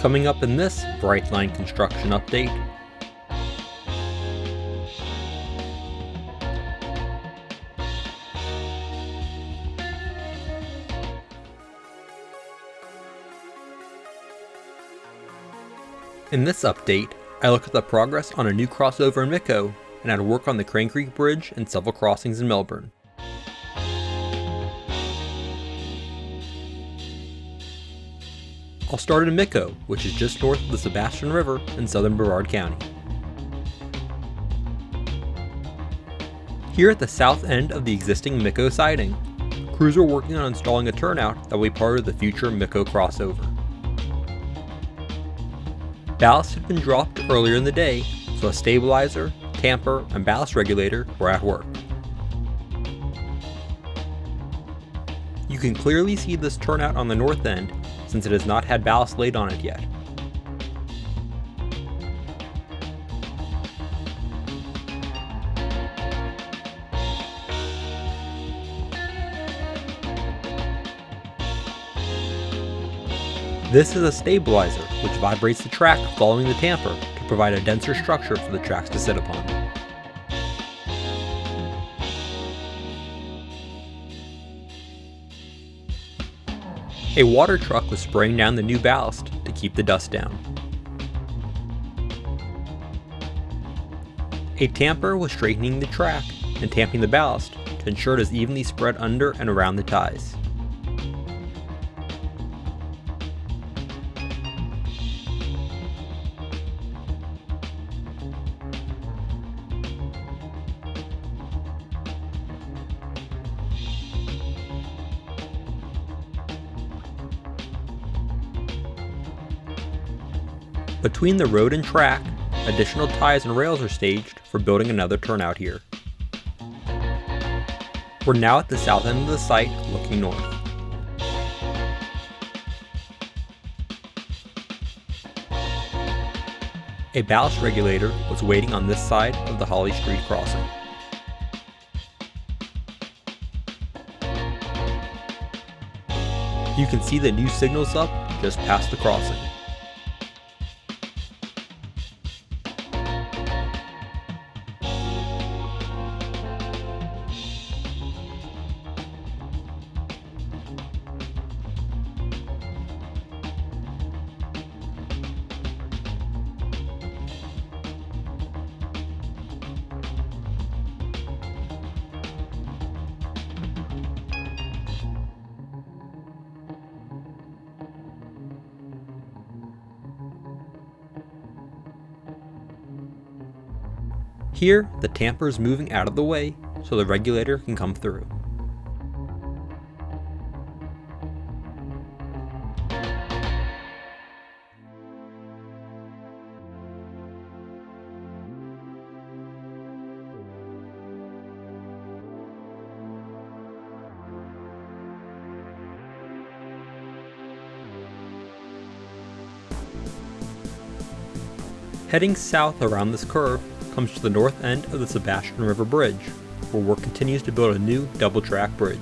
Coming up in this Brightline construction update. In this update, I look at the progress on a new crossover in Micco and how to work on the Crane Creek Bridge and several crossings in Melbourne. I'll start in Micco, which is just north of the Sebastian River in southern Brevard County. Here at the south end of the existing Micco siding, crews are working on installing a turnout that will be part of the future Micco Crossover. Ballast had been dropped earlier in the day, so a stabilizer, tamper, and ballast regulator were at work. You can clearly see this turnout on the north end since it has not had ballast laid on it yet. This is a stabilizer, which vibrates the track following the tamper to provide a denser structure for the tracks to sit upon. A water truck was spraying down the new ballast to keep the dust down. A tamper was straightening the track and tamping the ballast to ensure it is evenly spread under and around the ties. Between the road and track, additional ties and rails are staged for building another turnout here. We're now at the south end of the site, looking north. A ballast regulator was waiting on this side of the Holly Street crossing. You can see the new signals up just past the crossing. Here, the tamper is moving out of the way so the regulator can come through. Heading south around this curve comes to the north end of the Sebastian River Bridge, where work continues to build a new double-track bridge.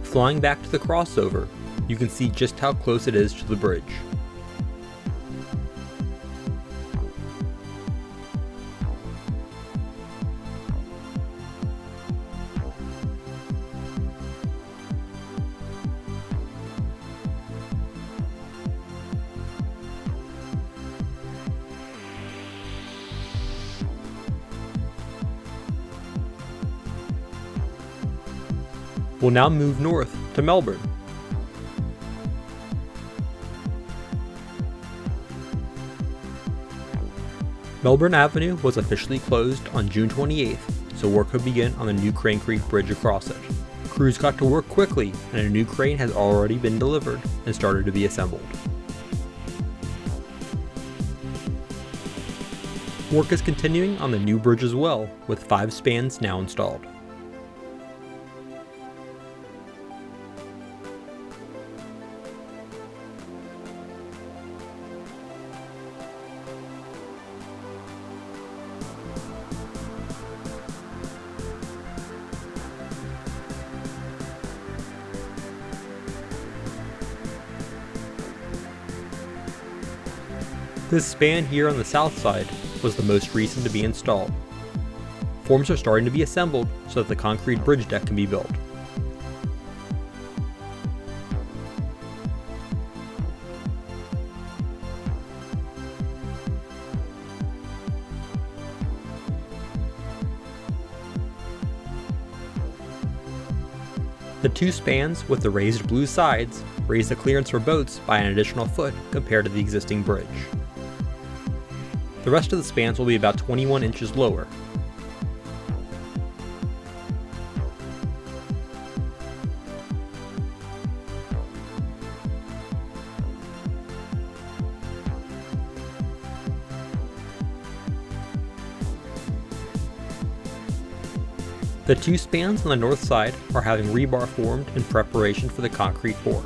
Flying back to the crossover, you can see just how close it is to the bridge. We'll now move north to Melbourne. Melbourne Avenue was officially closed on June 28th, so work could begin on the new Crane Creek Bridge across it. Crews got to work quickly, and a new crane has already been delivered and started to be assembled. Work is continuing on the new bridge as well, with 5 spans now installed. This span here on the south side was the most recent to be installed. Forms are starting to be assembled so that the concrete bridge deck can be built. The two spans with the raised blue sides raise the clearance for boats by an additional foot compared to the existing bridge. The rest of the spans will be about 21 inches lower. The two spans on the north side are having rebar formed in preparation for the concrete pour.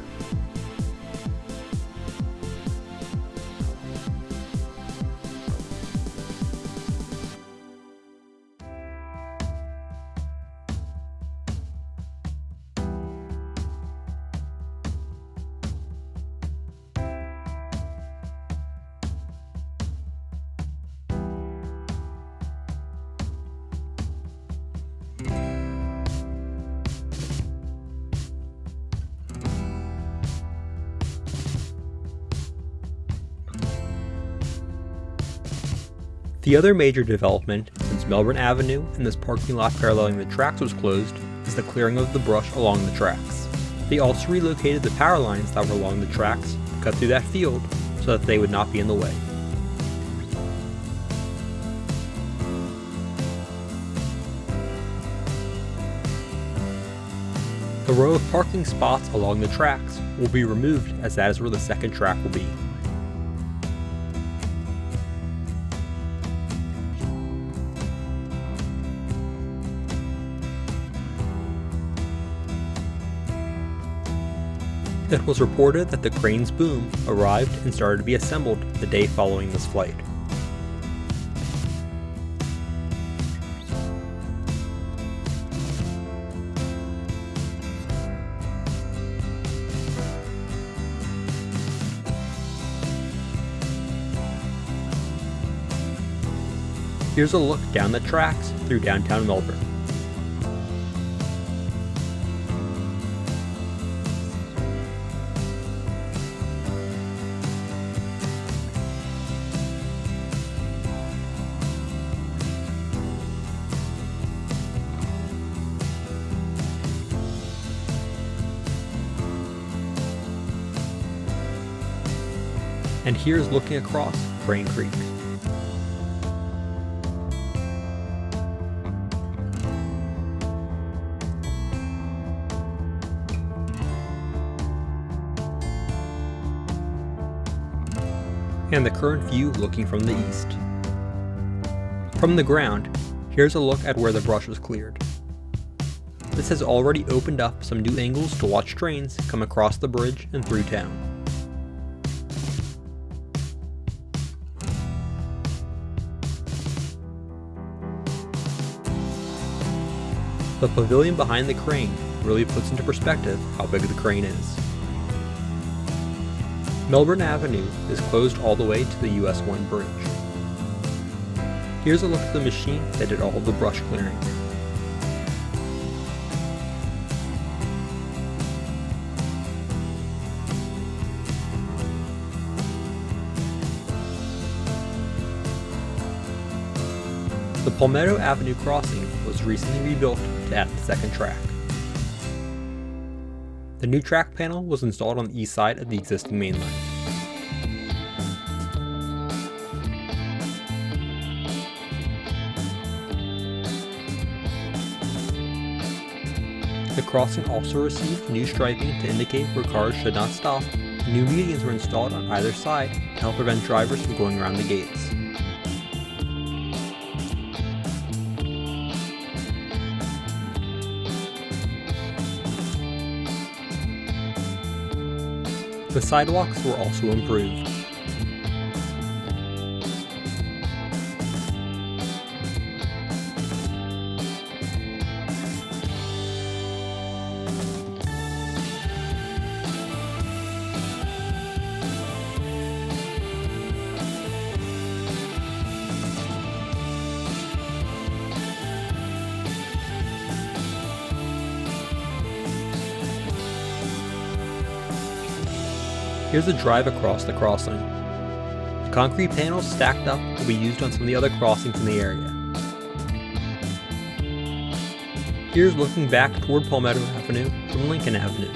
The other major development since Melbourne Avenue and this parking lot paralleling the tracks was closed is the clearing of the brush along the tracks. They also relocated the power lines that were along the tracks to cut through that field so that they would not be in the way. The row of parking spots along the tracks will be removed as that is where the second track will be. It was reported that the crane's boom arrived and started to be assembled the day following this flight. Here's a look down the tracks through downtown Melbourne. And here's looking across Crane Creek. And the current view looking from the east. From the ground, here's a look at where the brush was cleared. This has already opened up some new angles to watch trains come across the bridge and through town. The pavilion behind the crane really puts into perspective how big the crane is. Melbourne Avenue is closed all the way to the US 1 bridge. Here's a look at the machine that did all of the brush clearing. The Palmetto Avenue crossing was recently rebuilt to add the second track. The new track panel was installed on the east side of the existing main line. The crossing also received new striping to indicate where cars should not stop, and new medians were installed on either side to help prevent drivers from going around the gates. The sidewalks were also improved. Here's a drive across the crossing. The concrete panels stacked up will be used on some of the other crossings in the area. Here's looking back toward Palmetto Avenue from Lincoln Avenue.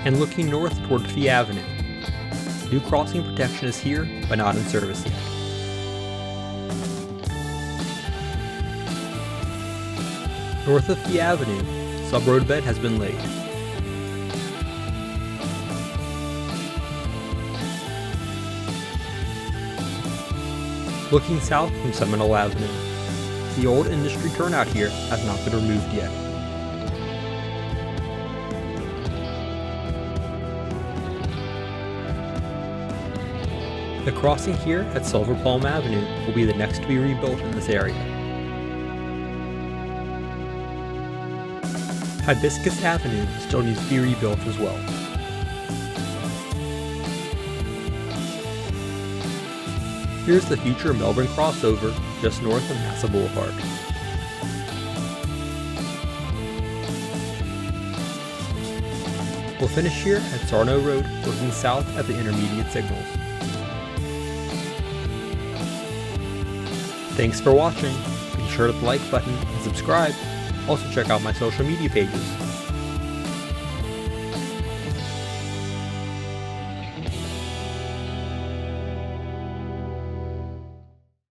And looking north toward Fee Avenue. New crossing protection is here, but not in service yet. North of Fee Avenue, sub-road bed has been laid. Looking south from Seminole Avenue, the old industry turnout here has not been removed yet. The crossing here at Silver Palm Avenue will be the next to be rebuilt in this area. Hibiscus Avenue still needs to be rebuilt as well. Here's the future Melbourne Crossover just north of Massa Boulevard. We'll finish here at Sarno Road, looking south at the intermediate signals. Thanks for watching. Be sure to hit the like button and subscribe. Also check out my social media pages.